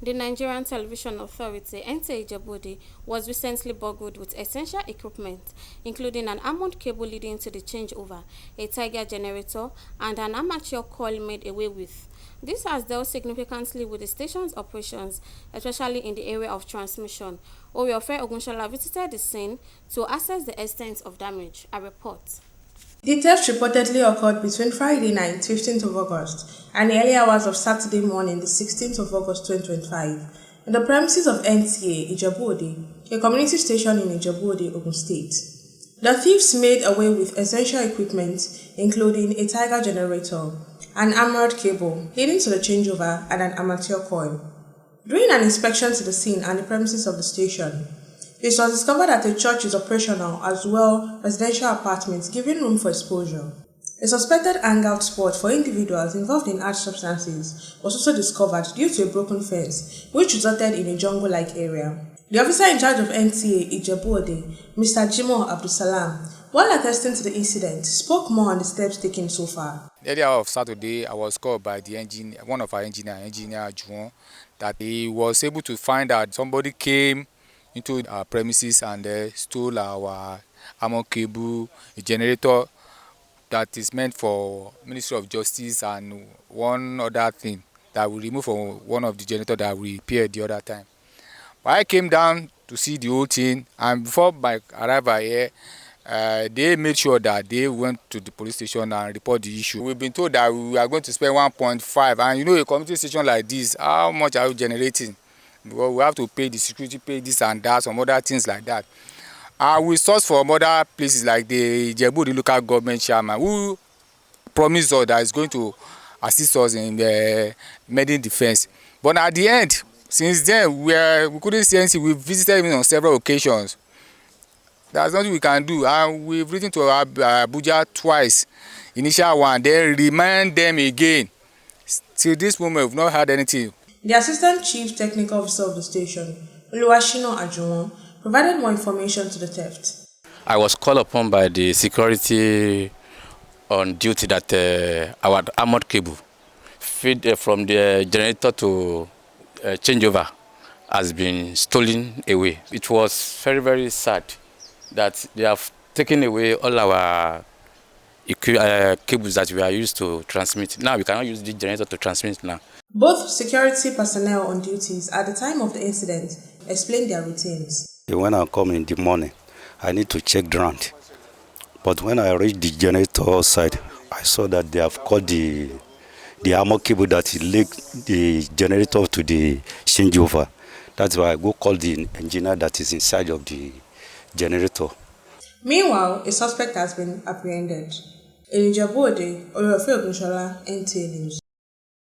The Nigerian Television Authority, Nta Ijebu Ode, was recently burgled with essential equipment, including an armored cable leading to the changeover, a Tiger generator, and an amateur coil made away with. This has dealt significantly with the station's operations, especially in the area of transmission. Oriofe Ogunshola visited the scene to assess the extent of damage. A report. The theft reportedly occurred between Friday night, 15th of August, and the early hours of Saturday morning, the 16th of August 2025, in the premises of Nta Ijebu Ode, a community station in Ijebu Ode, Ogun State. The thieves made away with essential equipment, including a Tiger generator, an armored cable leading to the changeover, and an amateur coil. During an inspection to the scene and the premises of the station, it was discovered that the church is operational as well as residential apartments, giving room for exposure. A suspected hangout spot for individuals involved in hard substances was also discovered due to a broken fence, which resulted in a jungle-like area. The officer in charge of Nta Ijebu Ode, Mr. Jimoh Abdulsalam, while attesting to the incident, spoke more on the steps taken so far. Earlier of Saturday, I was called by the engineer, one of our engineer Juan, that he was able to find out somebody came into our premises and stole our armor cable, a generator that is meant for Ministry of Justice, and one other thing that we removed from one of the generator that we repaired the other time. But I came down to see the whole thing, and before my arrival here, they made sure that they went to the police station and report the issue. We've been told that we are going to spend 1.5, and you know, a community station like this, how much are we generating? Because we have to pay the security, pay this and that, some other things like that. We source from other places like the Ijebu, the local government chairman, who promised us that is going to assist us in mending the fence. But at the end, since then, we couldn't see anything. We visited him on several occasions. There's nothing we can do. And we've written to Abuja twice, initial one, then remind them again. Till this moment, we've not had anything. The Assistant Chief Technical Officer of the station, Oluwashino Ajuwon, provided more information to the theft. I was called upon by the security on duty that our armored cable feed from the generator to changeover has been stolen away. It was very, very sad that they have taken away all our cables that we are used to transmit. Now we cannot use the generator to transmit now. Both security personnel on duties at the time of the incident explained their routines. When I come in the morning, I need to check ground. But when I reach the generator side, I saw that they have cut the armor cable that linked the generator to the changeover. That's why I go call the engineer that is inside of the generator. Meanwhile, a suspect has been apprehended. In Ijebu Ode, Oriofe Ogunshola, NTA News.